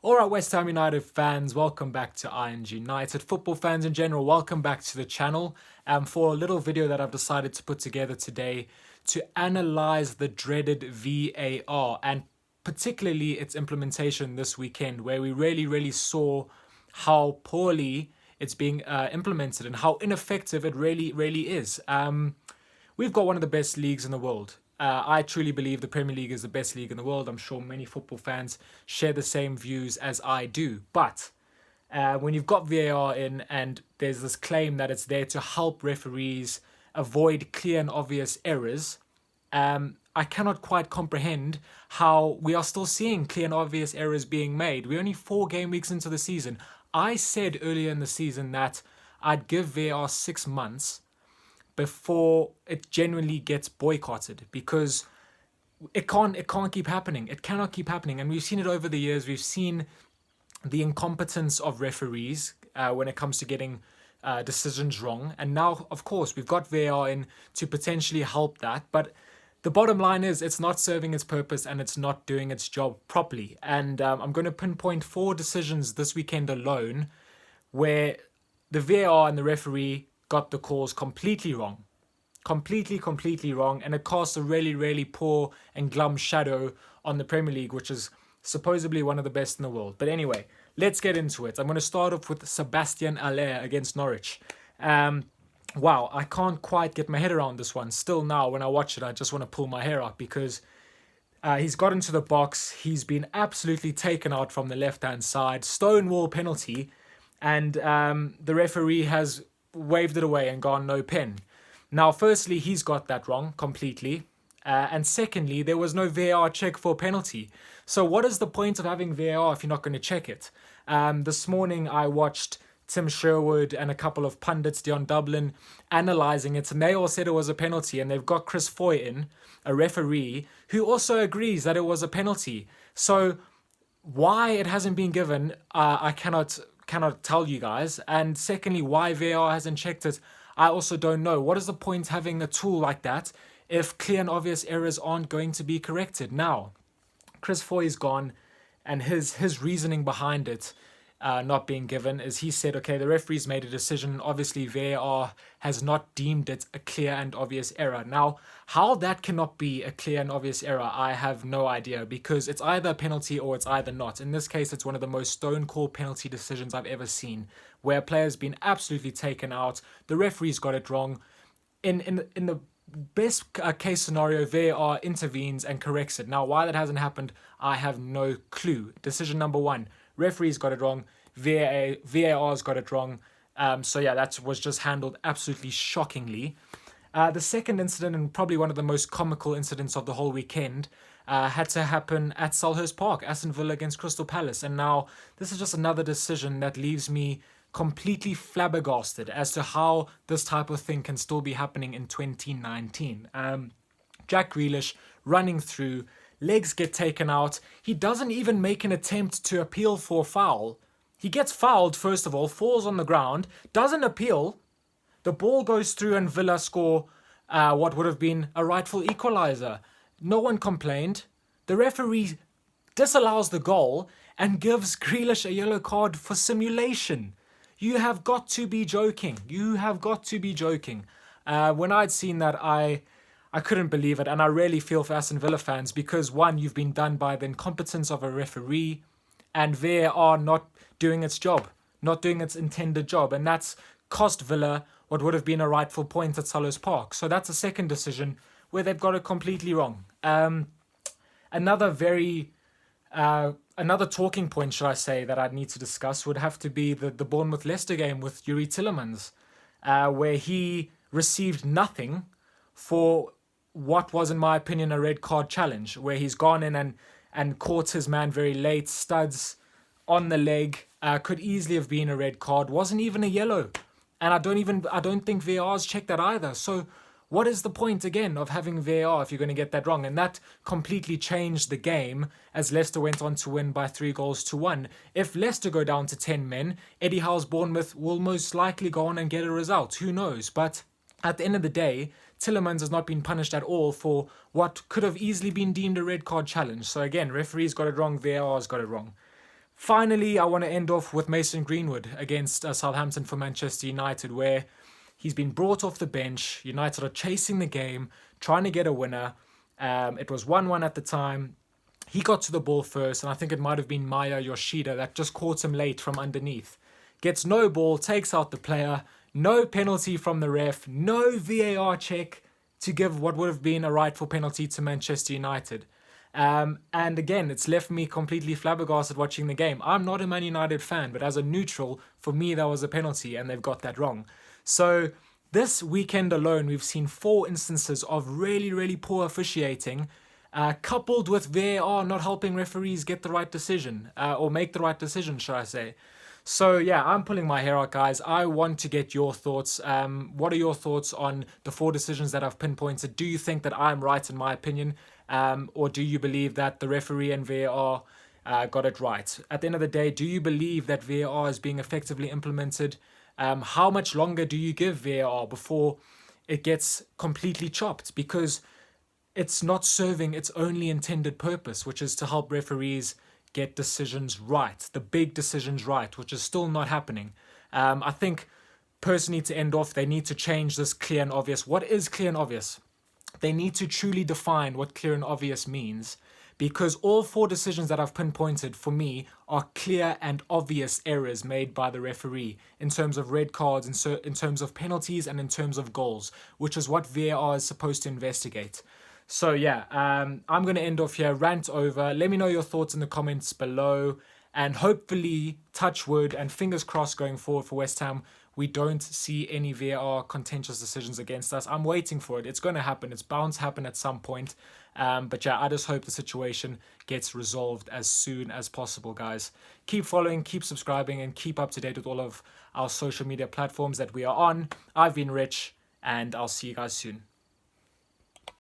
Alright, West Ham United fans, welcome back to ING United. Football fans in general, welcome back to the channel for a little video that I've decided to put together today to analyze the dreaded VAR and particularly its implementation this weekend, where we really saw how poorly it's being implemented and how ineffective it really is. We've got one of the best leagues in the world. I truly believe the Premier League is the best league in the world. I'm sure many football fans share the same views as I do. But when you've got VAR in and there's this claim that it's there to help referees avoid clear and obvious errors, I cannot quite comprehend how we are still seeing clear and obvious errors being made. We're only 4 game weeks into the season. I said earlier in the season that I'd give VAR 6 months before it genuinely gets boycotted, because it can't keep happening. It cannot keep happening, and we've seen it over the years. We've seen the incompetence of referees when it comes to getting decisions wrong, and now of course we've got VAR in to potentially help that, but the bottom line is it's not serving its purpose and it's not doing its job properly. And I'm going to pinpoint 4 decisions this weekend alone where the VAR and the referee got the calls completely wrong. Completely wrong. And it casts a really poor and glum shadow on the Premier League, which is supposedly one of the best in the world. But anyway, let's get into it. I'm going to start off with Sebastian Haller against Norwich. Wow, I can't quite get my head around this one. Still now, when I watch it, I just want to pull my hair out because he's got into the box. He's been absolutely taken out from the left-hand side. Stonewall penalty. And the referee has waved it away and gone no pen. Now, firstly, he's got that wrong completely. And secondly, there was no VAR check for penalty. So what is the point of having VAR if you're not going to check it? This morning, I watched Tim Sherwood and a couple of pundits, Dion Dublin, analysing it, and they all said it was a penalty, and they've got Chris Foy in, a referee, who also agrees that it was a penalty. So why it hasn't been given, I cannot tell you guys. And secondly, why VAR hasn't checked it, I also don't know. What is the point having a tool like that if clear and obvious errors aren't going to be corrected? Now, Chris Foy is gone, and his reasoning behind it not being given is he said, okay, the referee's made a decision. Obviously, VAR has not deemed it a clear and obvious error. Now, how that cannot be a clear and obvious error, I have no idea, because it's either a penalty or it's either not. In this case, it's one of the most stone-cold penalty decisions I've ever seen, where a player's been absolutely taken out. The referee's got it wrong. In the best case scenario, VAR intervenes and corrects it. Now, why that hasn't happened, I have no clue. Decision number 1. Referee's got it wrong. VAR's got it wrong. So yeah, that was just handled absolutely shockingly. The second incident, and probably one of the most comical incidents of the whole weekend, had to happen at Selhurst Park, Aston Villa against Crystal Palace. And now this is just another decision that leaves me completely flabbergasted as to how this type of thing can still be happening in 2019. Jack Grealish running through, legs get taken out. He doesn't even make an attempt to appeal for a foul. He gets fouled, first of all, falls on the ground, doesn't appeal. The ball goes through and Villa score what would have been a rightful equaliser. No one complained. The referee disallows the goal and gives Grealish a yellow card for simulation. You have got to be joking. You have got to be joking. When I'd seen that, I couldn't believe it, and I really feel for Aston Villa fans because, one, you've been done by the incompetence of a referee, and VAR not doing its job, not doing its intended job, and that's cost Villa what would have been a rightful point at Selhurst Park. So that's a second decision where they've got it completely wrong. Another talking point, should I say, that I'd need to discuss would have to be the Bournemouth-Leicester game with Yuri Tillemans, where he received nothing for what was, in my opinion, a red card challenge, where he's gone in and caught his man very late, studs on the leg, could easily have been a red card, wasn't even a yellow. And I don't think VAR's checked that either. So what is the point, again, of having VAR if you're going to get that wrong? And that completely changed the game as Leicester went on to win by 3-1. If Leicester go down to 10 men, Eddie Howe's Bournemouth will most likely go on and get a result. Who knows? But at the end of the day, Tillemans has not been punished at all for what could have easily been deemed a red card challenge. So again, referees got it wrong, VAR's got it wrong. Finally, I want to end off with Mason Greenwood against Southampton for Manchester United, where he's been brought off the bench. United are chasing the game, trying to get a winner. It was 1-1 at the time. He got to the ball first, and I think it might have been Maya Yoshida that just caught him late from underneath. Gets no ball, takes out the player, no penalty from the ref, no VAR check to give what would have been a rightful penalty to Manchester United. And again, it's left me completely flabbergasted watching the game. I'm not a Man United fan, but as a neutral, for me, that was a penalty, and they've got that wrong. So this weekend alone, we've seen 4 instances of really, really poor officiating, coupled with VAR not helping referees get the right decision, or make the right decision, should I say. So yeah, I'm pulling my hair out, guys. I want to get your thoughts. What are your thoughts on the 4 decisions that I've pinpointed? Do you think that I'm right in my opinion? Or do you believe that the referee and VAR got it right? At the end of the day, do you believe that VAR is being effectively implemented? How much longer do you give VAR before it gets completely chopped? Because it's not serving its only intended purpose, which is to help referees get decisions right, the big decisions right, which is still not happening. I think, personally, to end off, they need to change this clear and obvious. What is clear and obvious? They need to truly define what clear and obvious means, because all 4 decisions that I've pinpointed for me are clear and obvious errors made by the referee in terms of red cards, in terms of penalties, and in terms of goals, which is what VAR is supposed to investigate. So yeah, I'm going to end off here, rant over. Let me know your thoughts in the comments below, and hopefully, touch wood and fingers crossed going forward for West Ham, we don't see any VAR contentious decisions against us. I'm waiting for it. It's going to happen. It's bound to happen at some point. But yeah, I just hope the situation gets resolved as soon as possible, guys. Keep following, keep subscribing, and keep up to date with all of our social media platforms that we are on. I've been Rich, and I'll see you guys soon.